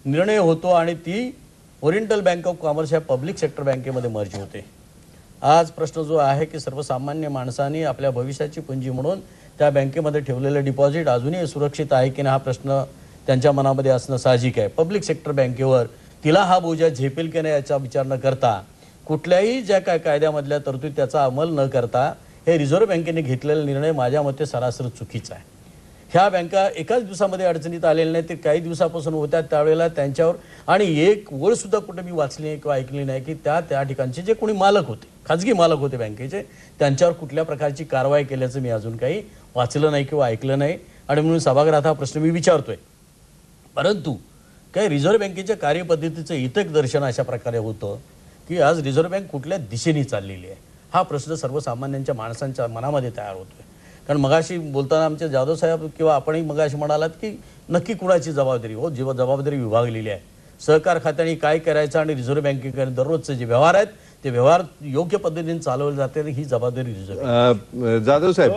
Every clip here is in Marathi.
निर्णय होतो आणि ती ओरिएंटल बँक ऑफ कॉमर्स या पब्लिक सेक्टर बँकेमध्ये मर्ज होते। आज प्रश्न जो आहे की सर्वसामान्य माणसांनी आपल्या भविष्याची पुंजी म्हणून त्या बँकेमध्ये ठेवलेलं डिपॉझिट अजूनही सुरक्षित आहे की नाही हा प्रश्न त्यांच्या मनामध्ये असणं साहजिक आहे। पब्लिक सेक्टर बँकेवर तिला हा बोजा झेपेल की नाही याचा विचार न करता कुठल्याही ज्या काय कायद्यामधल्या तरतुदी त्याचा अंमल न करता हे रिझर्व्ह बँकेने घेतलेला निर्णय माझ्या मते सरासर चुकीचा आहे। ह्या बँका एकाच दिवसामध्ये अडचणीत आलेल्या नाही, ते काही दिवसापासून होत्या त्यावेळेला त्यांच्यावर आणि एक ओळ सुद्धा कुठे मी वाचली नाही किंवा ऐकली नाही की त्या ठिकाणचे जे कोणी मालक होते, खाजगी मालक होते बँकेचे, त्यांच्यावर कुठल्या प्रकारची कारवाई केल्याचं मी अजून काही वाचलं नाही किंवा ऐकलं नाही आणि म्हणून सभागृहात हा प्रश्न मी विचारतोय। परंतु काही रिझर्व्ह बँकेच्या कार्यपद्धतीचं हितक दर्शन अशा प्रकारे होतं की आज रिझर्व्ह बँक कुठल्या दिशेने चाललेली आहे हा प्रश्न सर्वसामान्यांच्या माणसांच्या मनामध्ये तयार होतोय। कारण मगाशी बोलताना आमचे जाधव साहेब किंवा आपणही मगाशी म्हणालात की नक्की कुणाची जबाबदारी हो, जेव्हा जबाबदारी विभागलेली आहे सहकार खात्याने काय करायचं आणि रिझर्व्ह बँकेकडे दररोजचे जे व्यवहार आहेत ते व्यवहार योग्य पद्धतीने चालवले जाते ही जबाबदारी रिझर्व्ह। जाधव साहेब,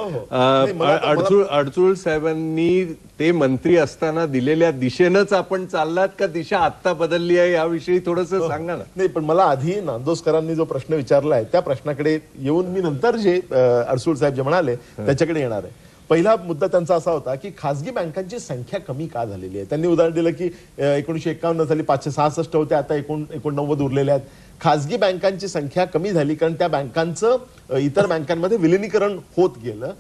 अडसूळ साहेबांनी ते मंत्री असताना दिलेल्या दिशेनंच आपण चाललात का दिशा आता बदलली आहे याविषयी थोडंसं सांगा ना। नाही, पण मला आधी नांदोसकरांनी जो प्रश्न विचारलाय त्या प्रश्नाकडे येऊन मी नंतर जे अडसूळ साहेब जे म्हणाले त्याच्याकडे येणार आहे। पहिला मुद्दा त्यांचा असा होता की खासगी बँकांची संख्या कमी का झालेली आहे। त्यांनी उदाहरण दिलं की 1951 साली 566 होते, आता 89 उरलेले आहेत। खासगी बँकांची संख्या कमी झाली कारण त्या बँकांचं इतर बँकांमध्ये विलिनीकरण होत गेलं।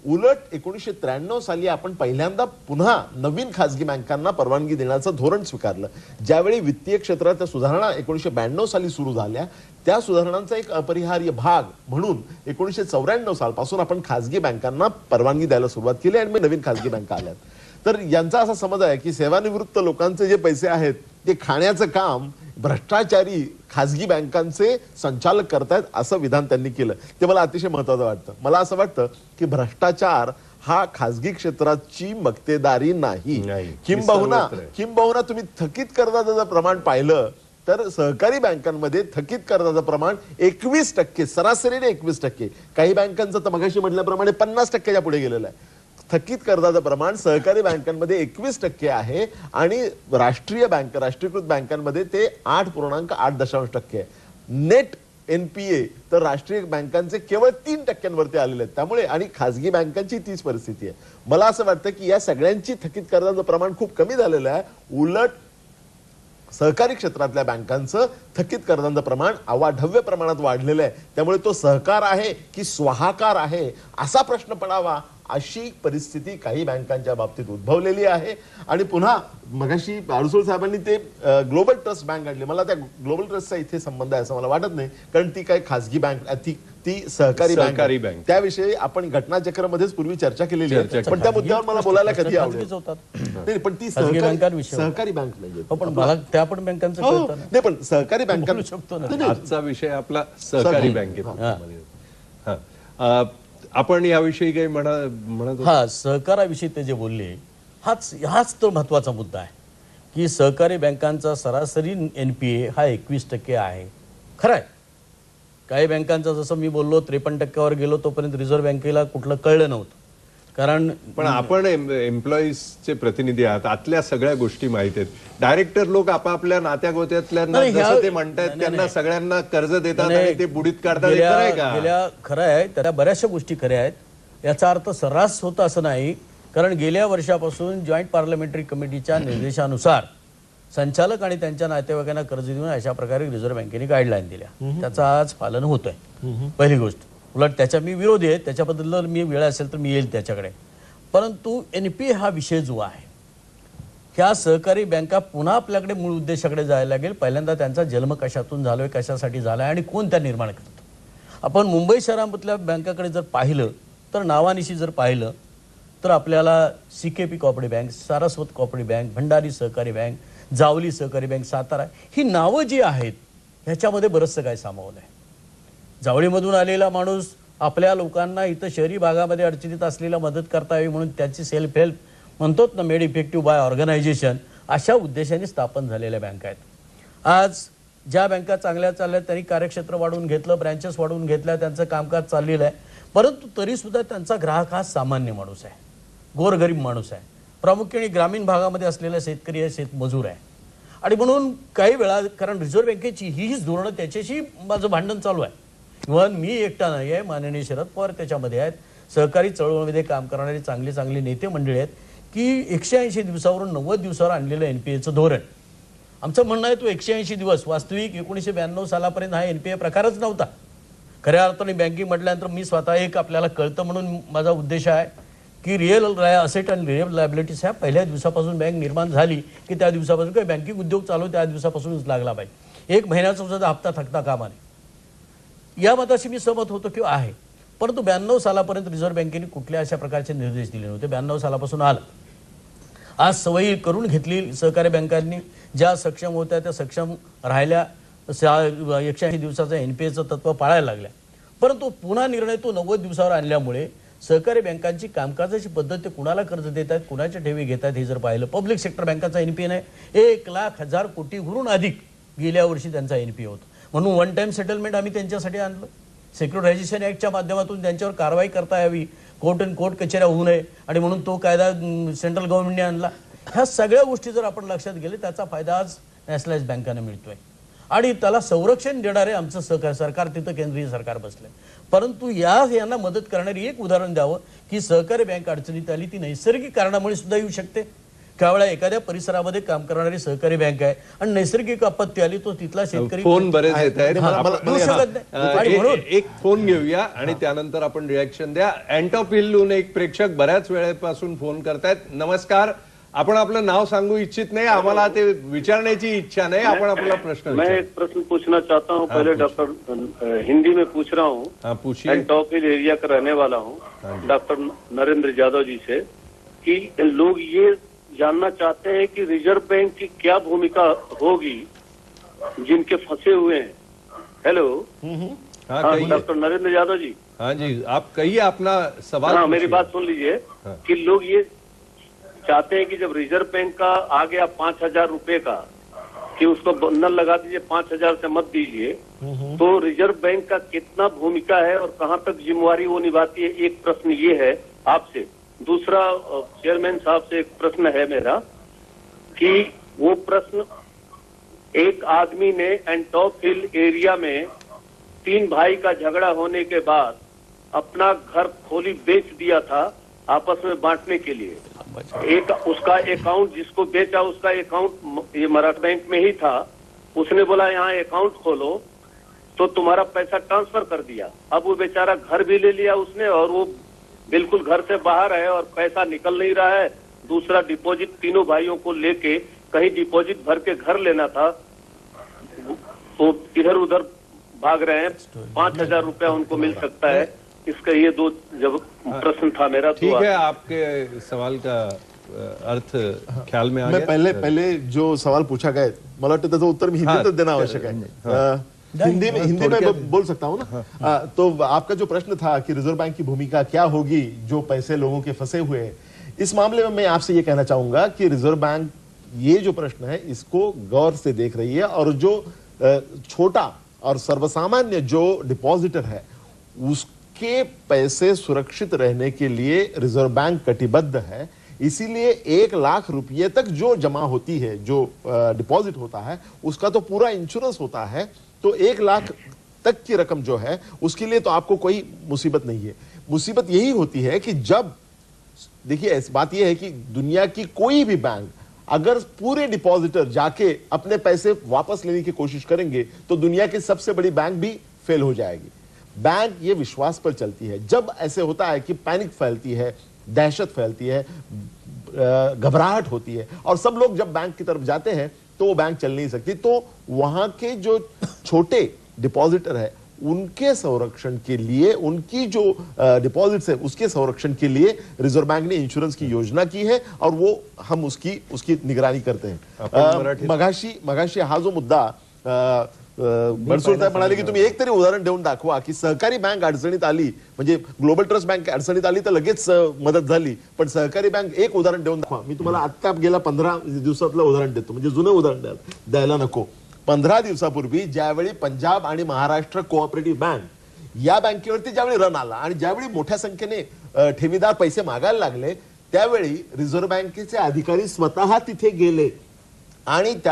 उलट 1993 साली आपण पहिल्यांदा पुन्हा नवीन खासगी बँकांना परवानगी देण्याचं धोरण स्वीकारलं। ज्यावेळी वित्तीय क्षेत्रात सुधारणा 1992 साली सुरू झाल्या त्या सुधारणांचा एक अपरिहार्य भाग म्हणून 1994 सालपासून आपण खासगी बँकांना परवानगी द्यायला सुरुवात केली आणि नवीन खासगी बँका आल्यात। तर यांचा असा समज आहे की सेवानिवृत्त लोकांचे जे पैसे आहेत ते खाण्याचं काम भ्रष्टाचारी खासगी बँकांचे संचालक करतायत असं विधान त्यांनी केलं। ते मला अतिशय महत्त्वाचं वाटतं। मला असं वाटतं की भ्रष्टाचार हा खासगी क्षेत्राची मक्तेदारी नाही। किंबहुना तुम्ही थकीत कर्जाचं प्रमाण पाहिलं तर सहकारी बँकांमध्ये थकीत कर्जाचं प्रमाण 21%, सरासरीने 21%। काही बँकांचं तर मगाशी म्हटल्याप्रमाणे 50%च्या पुढे गेलेलं आहे। थकीत कर्जाचं प्रमाण सहकारी बँकांमध्ये 21% आहे आणि राष्ट्रीयकृत बँकांमध्ये ते 8.8% आहे। नेट NPA तर राष्ट्रीय बँकांचे केवळ 3% आलेले आहेत। त्यामुळे आणि खासगी बँकांची तीच परिस्थिती आहे। मला असं वाटतं की या सगळ्यांची थकीत कर्जाचं प्रमाण खूप कमी झालेलं आहे। उलट सहकारी क्षेत्रातल्या बँकांचं थकीत कर्जाचं प्रमाण अवाढव्य प्रमाणात वाढलेलं आहे। त्यामुळे तो सहकार आहे की स्वाहाकार आहे असा प्रश्न पडावा अशी परिस्थिती काही बँकांच्या बाबतीत उद्भवलेली आहे। आणि पुन्हा मगाशी अडसूळ साहेबांनी ते ग्लोबल ट्रस्ट बँक आणली। मला त्या ग्लोबल ट्रस्टचा इथे संबंध आहे असं मला वाटत नाही, कारण ती काही खासगी बँक ती सहकारी बँक त्याविषयी आपण घटनाचक्रमध्येच पूर्वी चर्चा केलेली आहे। पण त्या मुद्द्यावर मला बोलायला कधी आवडेल नाही, पण ती सहकारी बँक नाही। पण मला त्या पण बँकांचं कळतं नाही, पण सहकारी बँका शकतो ना। आजचा विषय आपला सहकारी बँकेत आपण याविषयी काही म्हणत हा सहकाराविषयी ते जे बोलले हाच तो महत्वाचा मुद्दा आहे की सहकारी बँकांचा सरासरी NPA हा 21% आहे। खरं आहे, काही बँकांचा जसं मी बोललो 53%वर गेलो तोपर्यंत रिझर्व्ह बँकेला कुठलं कळलं नव्हतं। कारण पण आपण एम्प्लॉईजचे प्रतिनिधी आहात, आतल्या सगळ्या गोष्टी माहिती आहेत। डायरेक्टर लोक आपापल्या नात्यागोत्यातल्या जसं ते म्हणतात त्यांना सगळ्यांना कर्ज देतात आणि ते बुडीत काढतात, खरं आहे त्या बऱ्याचशा गोष्टी खऱ्या आहेत। याचा अर्थ सर्रास होतं असं नाही, कारण गेल्या वर्षापासून जॉईंट पार्लमेंटरी कमिटीच्या निर्देशानुसार संचालक आणि त्यांच्या नातेवाईकांना कर्ज देऊन अशा प्रकारे रिझर्व्ह बँकेने गाईडलाईन दिल्या, त्याचं आज पालन होत आहे। पहिली गोष्ट, उलट त्याच्या मी विरोधी आहे, त्याच्याबद्दल मी वेळ असेल तर मी येईल त्याच्याकडे। परंतु NPA हा विषय जो आहे ह्या सहकारी बँका पुन्हा आपल्याकडे मूळ उद्देशाकडे जायला लागेल। पहिल्यांदा त्यांचा जन्म कशातून झालोय, कशासाठी झालाय आणि कोण त्या निर्माण करतो। आपण मुंबई शहरामधल्या बँकाकडे जर पाहिलं तर नावानिशी जर पाहिलं तर आपल्याला CKP cooperative bank, Saraswat cooperative bank, Bhandari सहकारी बँक, जावली सहकारी बँक, सातारा ही नावं जी आहेत ह्याच्यामध्ये बरंचसं काय सामावलं आहे। जावळीमधून आलेला माणूस आपल्या लोकांना इथं शहरी भागामध्ये अडचणीत असलेला मदत करता यावी म्हणून त्याची सेल्फ हेल्प म्हणतो ना, मेड इफेक्टिव्ह बाय ऑर्गनायझेशन, अशा उद्देशाने स्थापन झालेल्या बँका आहेत। आज ज्या बँका चांगल्या चालल्या त्यांनी कार्यक्षेत्र वाढवून घेतलं, ब्रँचेस वाढवून घेतल्या, त्यांचं कामकाज चाललेलं आहे। परंतु तरी सुद्धा त्यांचा ग्राहक हा सामान्य माणूस आहे, गोरगरीब माणूस आहे। प्रामुख्याने ग्रामीण भागामध्ये असलेला शेतकरी आहे, शेतमजूर आहे. आणि म्हणून काही वेळा कारण रिझर्व्ह बँकेची हीच धोरणं त्याच्याशी माझं भांडण चालू आहे. इव्हन मी एकटा नाही आहे, माननीय शरद पवार त्याच्यामध्ये आहेत, सहकारी चळवळीमध्ये काम करणारे चांगले चांगले नेते मंडळी आहेत की 180 दिवसावरून 90 दिवसावर आणलेलं NPA धोरण. आमचं म्हणणं आहे तो 180 दिवस वास्तविक 1992 सालापर्यंत हा NPA प्रकारच नव्हता. खऱ्या अर्थाने बँकिंग म्हटल्यानंतर मी स्वतः एक आपल्याला कळतं म्हणून माझा उद्देश आहे की रिअल असेट आणि रिअल लायबिलिटीज ह्या पहिल्या दिवसापासून बँक निर्माण झाली की त्या दिवसापासून काही बँकिंग उद्योग चालू त्या दिवसापासूनच लागला पाहिजे. 1 महिन्याचा सुद्धा हप्ता थकता कामा नये. या मताशी मी सहमत होतो की आहे. परंतु 92 सालापर्यंत रिझर्व्ह बँकेने कुठल्या अशा प्रकारचे निर्देश दिले नव्हते. 92 सालापासून आलं. आज सवयी करून घेतली सहकारी बँकांनी, ज्या सक्षम होत्या त्या सक्षम राहिल्या, 180 दिवसाचा NPA तत्व पाळायला लागल्या. परंतु पुन्हा निर्णय तो 90 दिवसावर आणल्यामुळे सहकारी बँकांची कामकाजाची पद्धत, ते कुणाला कर्ज देत आहेत, कुणाच्या ठेवी घेत आहेत हे जर पाहिलं, पब्लिक सेक्टर बँकाचा NPA नाही 1,00,000 कोटीहून अधिक गेल्या वर्षी त्यांचा NPA होता. म्हणून वन टाइम सेटलमेंट आम्ही त्यांच्यासाठी आणलं. सेक्युरिटायझेशन ॲक्टच्या माध्यमातून त्यांच्यावर कारवाई करता यावी, कोर्ट अँड कोर्ट कचेऱ्या होऊ नये, आणि म्हणून तो कायदा सेंट्रल गव्हर्नमेंटने आणला. ह्या सगळ्या गोष्टी जर आपण लक्षात गेले त्याचा फायदा आज नॅशनलाइज बँकांना मिळतोय. आणि त्याला संरक्षण देणारे आमचं सरकार तिथं केंद्रीय सरकार बसलंय. परंतु यांना मदत करणारी एक उदाहरण द्यावं की सहकारी बँक अडचणीत आली, ती नैसर्गिक कारणामुळे सुद्धा येऊ शकते. त्यावेळेला एखाद्या परिसरामध्ये काम करणारी सहकारी बँक आहे आणि नैसर्गिक आपत्ती आली, तो तिथला शेतकरी फोन बरेच येत आहेत. देऊ शकत नाही. म्हणून एक फोन घेऊया आणि त्यानंतर आपण रिॲक्शन द्या. अँटॉपिलहून एक प्रेक्षक बऱ्याच वेळेपासून फोन करतायत. नमस्कार, आपण आपलं नाव सांगू इच्छित नाही, आम्हाला ते विचारण्याची इच्छा नाही, आपण आपला प्रश्न मैं एक प्रश्न पूछना चाहता हूँ. पहले डॉक्टर हिंदी में पूछ रहा हूँ. पूछिए. एंटॉपिल एरिया का रहने वाला हूँ. डॉक्टर नरेंद्र यादव जी से कि लोग ये जानना चाहते हैं कि रिजर्व बैंक की क्या भूमिका होगी जिनके फंसे हुए हैं. हेलो. हाँ, डॉक्टर नरेंद्र यादव जी. हाँ जी, आप कहिए अपना सवाल. हाँ, मेरी बात सुन लीजिए कि लोग ये चाहते हैं कि जब रिजर्व बैंक का आ गया 5,000 रुपए का कि उसको बंधन लगा दीजिए, 5,000 से मत दीजिए, तो रिजर्व बैंक का कितना भूमिका है और कहाँ तक जिम्मेवारी वो निभाती है. एक प्रश्न ये है आपसे. दूसरा, चेयरमैन साहब से एक प्रश्न है मेरा कि वो प्रश्न, एक आदमी ने एंटॉप हिल एरिया में 3 भाई का झगड़ा होने के बाद अपना घर खोली बेच दिया था आपस में बांटने के लिए. एक उसका अकाउंट, जिसको बेचा उसका अकाउंट ये मराठा बैंक में ही था. उसने बोला यहाँ अकाउंट खोलो, तो तुम्हारा पैसा ट्रांसफर कर दिया. अब वो बेचारा घर भी ले लिया उसने और वो बिल्कुल घर से बाहर है और पैसा निकल नहीं रहा है. दूसरा डिपॉजिट तीनों भाइयों को लेके कहीं डिपॉजिट भर के घर लेना था, तो इधर उधर भाग रहे हैं. 5,000 रुपया उनको मिल सकता है. इसका ये 2 जब प्रश्न था मेरा. ठीक है, आपके सवाल का अर्थ ख्याल में आ मैं गया. पहले जो सवाल पूछा गया, मला वाटतं त्याचं उत्तर मी हिंदीतच देणं आवश्यक आहे. हिंदी में बोल सकता हूँ ना. तो आपका जो प्रश्न था कि रिजर्व बैंक की भूमिका क्या होगी जो पैसे लोगों के फंसे हुए हैं, इस मामले में मैं आपसे ये कहना चाहूंगा कि रिजर्व बैंक ये जो प्रश्न है इसको गौर से देख रही है, और जो छोटा और सर्वसामान्य जो डिपॉजिटर है उसके पैसे सुरक्षित रहने के लिए रिजर्व बैंक कटिबद्ध है. इसीलिए 1,00,000 रुपये तक जो जमा होती है, जो डिपॉजिट होता है, उसका तो पूरा इंश्योरेंस होता है. तो 1,00,000 तक की रकम जो है उसके लिए तो आपको कोई मुसीबत नहीं है. मुसीबत यही होती है कि जब, देखिए बात यह है कि दुनिया की कोई भी बैंक अगर पूरे डिपॉजिटर जाके अपने पैसे वापस लेने की कोशिश करेंगे तो दुनिया की सबसे बड़ी बैंक भी फेल हो जाएगी. बैंक ये विश्वास पर चलती है. जब ऐसे होता है कि पैनिक फैलती है, दहशत फैलती है, घबराहट होती है, और सब लोग जब बैंक की तरफ जाते हैं तो वो बैंक चल नहीं सकती. तो वहां के जो छोटे डिपॉजिटर है उनके संरक्षण के लिए, उनकी जो डिपॉजिट्स है उसके संरक्षण के लिए रिजर्व बैंक ने इंश्योरेंस की योजना की है, और वो हम उसकी निगरानी करते हैं. मगाशी हा जो मुद्दा बनसोड साहेब म्हणाले की तुम्ही एक तरी उदाहरण देऊन दाखवा की सहकारी बँक अडचणीत आली, म्हणजे ग्लोबल ट्रस्ट बँक अडचणीत आली तर लगेच मदत झाली, पण सहकारी बँक एक उदाहरण देऊन दाखवा. मी तुम्हाला आता गेल्या 15 दिवसातलं उदाहरण देतो, म्हणजे जुनं उदाहरण द्यायला नको. 15 दिवसापूर्वी ज्यावेळी पंजाब आणि महाराष्ट्र कोऑपरेटिव्ह बँक या बँकेवरती ज्यावेळी रन आला आणि ज्यावेळी मोठ्या संख्येने ठेवीदार पैसे मागायला लागले, त्यावेळी रिझर्व्ह बँकेचे अधिकारी स्वतः तिथे गेले आणि त्या